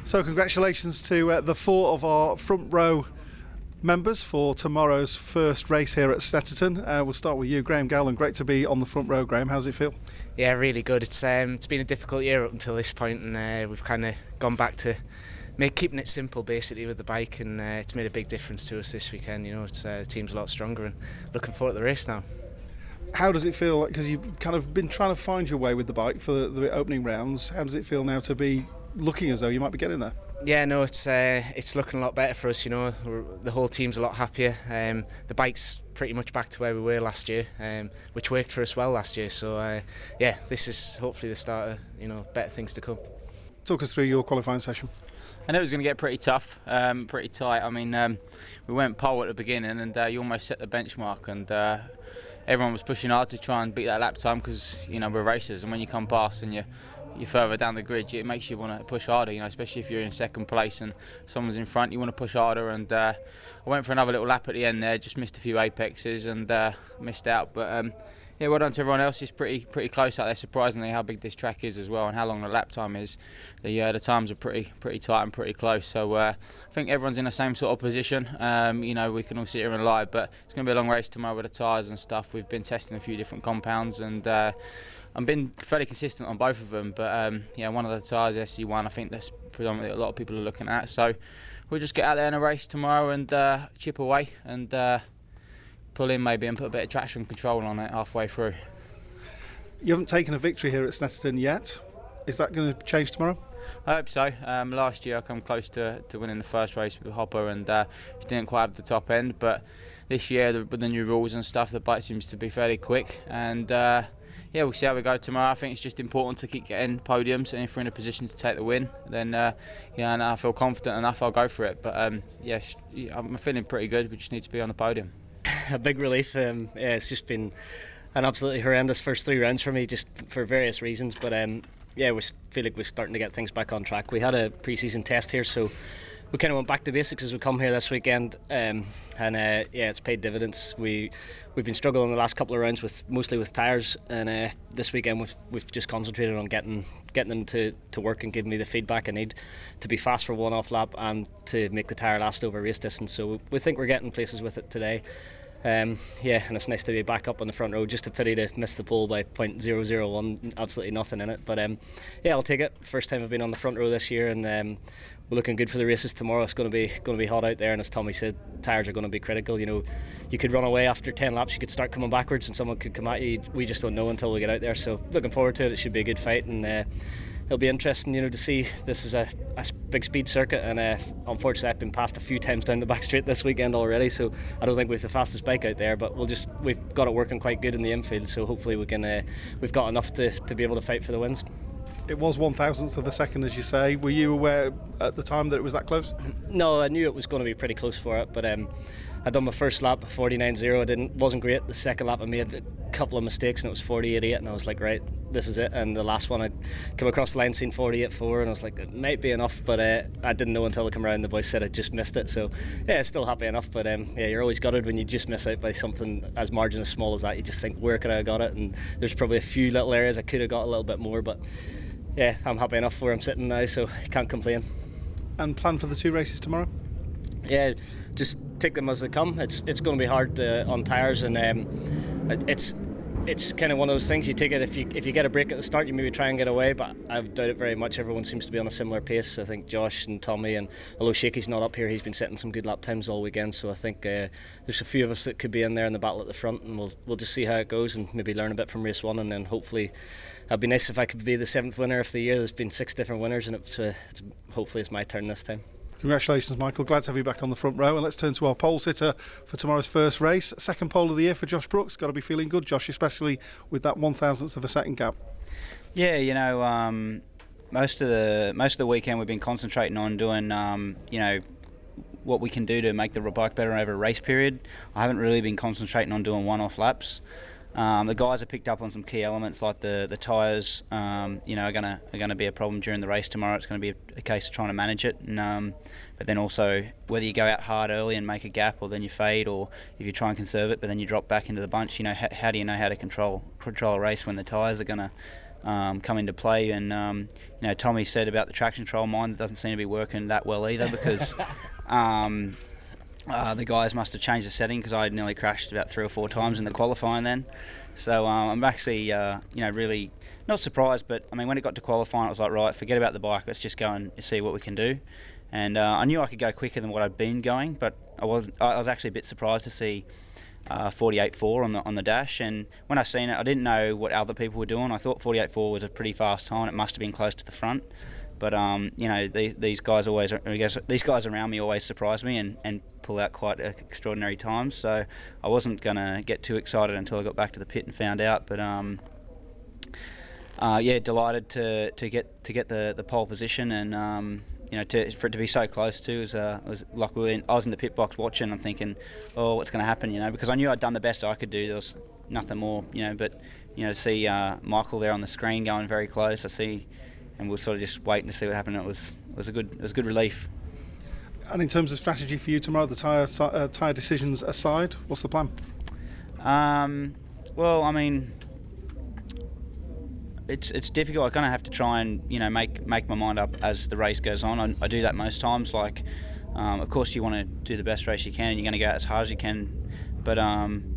So congratulations to the four of our front row members for tomorrow's first race here at Snetterton. We'll start with you, Graham Gowland. Great to be on the front row, Graham. How's it feel? Yeah, really good. It's been a difficult year up until this point, and we've kind of gone back to keeping it simple basically with the bike, and it's made a big difference to us this weekend. You know, the team's a lot stronger, and looking forward to the race now. How does it feel? Because you've kind of been trying to find your way with the bike for the opening rounds. How does it feel now to be looking as though you might be getting there? Yeah, no, it's looking a lot better for us. You know, the whole team's a lot happier. The bike's pretty much back to where we were last year, which worked for us well last year. So yeah, this is hopefully the start of better things to come. Talk us through your qualifying session. I know it was going to get pretty tough, pretty tight. I mean, we went pole at the beginning, and you almost set the benchmark, and everyone was pushing hard to try and beat that lap time because we're racers, and when you come past and you're further down the grid, it makes you want to push harder. Especially if you're in second place and someone's in front, you want to push harder. And I went for another little lap at the end there, just missed a few apexes and missed out. But yeah, well done to everyone else. It's pretty close out there, surprisingly, how big this track is as well and how long the lap time is. The times are pretty tight and pretty close. So I think everyone's in the same sort of position. We can all sit here and lie, but it's going to be a long race tomorrow with the tyres and stuff. We've been testing a few different compounds, and I've been fairly consistent on both of them. But one of the tyres, SC1, I think that's predominantly a lot of people are looking at. So we'll just get out there in a race tomorrow and chip away and pull in maybe and put a bit of traction control on it halfway through. You haven't taken a victory here at Snetterton yet. Is that going to change tomorrow? I hope so. Last year I come close to winning the first race with Hopper and just didn't quite have the top end, but this year with the new rules and stuff, the bike seems to be fairly quick, and yeah, we'll see how we go tomorrow. I think it's just important to keep getting podiums, and if we're in a position to take the win, then and I feel confident enough, I'll go for it. But yeah, I'm feeling pretty good. We just need to be on the podium. A big relief. Yeah, it's just been an absolutely horrendous first 3 rounds for me, just for various reasons. But yeah, we feel like we're starting to get things back on track. We had a pre-season test here, so we kind of went back to basics as we come here this weekend, and yeah, it's paid dividends. We've been struggling the last couple of rounds mostly with tyres, and this weekend we've just concentrated on getting them to work and giving me the feedback I need to be fast for one off lap and to make the tyre last over race distance. So we think we're getting places with it today. Yeah, and it's nice to be back up on the front row. Just a pity to miss the pole by .001, absolutely nothing in it. But yeah, I'll take it. First time I've been on the front row this year, and we're looking good for the races tomorrow. It's going to be hot out there, and as Tommy said, tyres are going to be critical. You could run away after 10 laps, you could start coming backwards, and someone could come at you. We just don't know until we get out there. So looking forward to it. It should be a good fight, and it'll be interesting, to see. This is a big speed circuit, and unfortunately I've been passed a few times down the back straight this weekend already, so I don't think we have the fastest bike out there, but we've got it working quite good in the infield, so hopefully we've got enough to be able to fight for the wins. It was 1,000th of a second, as you say. Were you aware at the time that it was that close? No, I knew it was going to be pretty close for it, but I'd done my first lap 49.0. Wasn't great. The second lap I made a couple of mistakes, and it was 48.8, and I was like, right, this is it. And the last one I came across the line, seen 48.4, and I was like, it might be enough, but I didn't know until I came around. The boys said I just missed it, so yeah, still happy enough. But yeah, you're always gutted when you just miss out by something as margin as small as that. You just think, where could I have got it? And there's probably a few little areas I could have got a little bit more, but yeah, I'm happy enough where I'm sitting now, so can't complain. And plan for the 2 races tomorrow? Yeah, just take them as they come. It's going to be hard on tyres, and it's kind of one of those things. You take it if you get a break at the start, you maybe try and get away, but I doubt it very much. Everyone seems to be on a similar pace. I think Josh and Tommy, and although Shakey's not up here, he's been setting some good lap times all weekend, so I think there's a few of us that could be in there in the battle at the front, and we'll just see how it goes and maybe learn a bit from race 1, and then hopefully it'd be nice if I could be the 7th winner of the year. There's been 6 different winners, and hopefully it's my turn this time. Congratulations, Michael. Glad to have you back on the front row. And let's turn to our pole sitter for tomorrow's first race. Second pole of the year for Josh Brooks. Got to be feeling good, Josh, especially with that 1,000th of a second gap. Yeah, most of the weekend we've been concentrating on doing, what we can do to make the bike better over a race period. I haven't really been concentrating on doing one-off laps. The guys have picked up on some key elements like the tyres, are going to be a problem during the race tomorrow. It's going to be a case of trying to manage it, and but then also whether you go out hard early and make a gap, or then you fade, or if you try and conserve it but then you drop back into the bunch. How do you know how to control a race when the tyres are going to come into play. And Tommy said about the traction control, mine doesn't seem to be working that well either, because the guys must have changed the setting, because I nearly crashed about 3 or 4 times in the qualifying then. So I'm actually really not surprised, but I mean, when it got to qualifying, I was like, right, forget about the bike, let's just go and see what we can do. And I knew I could go quicker than what I'd been going, but I was actually a bit surprised to see 48.4 on the dash. And when I seen it, I didn't know what other people were doing. I thought 48.4 was a pretty fast time. It must have been close to the front. But these guys around me always surprise me and pull out quite extraordinary times. So I wasn't gonna get too excited until I got back to the pit and found out. But delighted to get the pole position, and for it to be so close too was like I was in the pit box watching. I'm thinking, oh, what's going to happen? Because I knew I'd done the best I could do. There was nothing more, But to see Michael there on the screen going very close, and we're sort of just waiting to see what happened. It was a good relief. And in terms of strategy for you tomorrow, the tyre decisions aside, what's the plan? Well, I mean, it's difficult. I kind of have to try and make my mind up as the race goes on. I do that most times. Like, of course, you want to do the best race you can, and you're going to go out as hard as you can. But I'm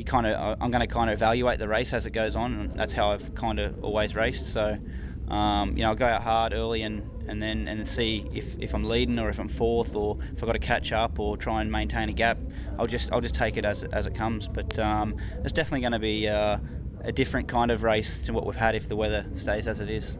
going to kind of evaluate the race as it goes on, and that's how I've kind of always raced. So, I'll go out hard early and then see if I'm leading or if I'm fourth, or if I've got to catch up or try and maintain a gap. I'll just take it as it comes. But it's definitely going to be a different kind of race to what we've had if the weather stays as it is.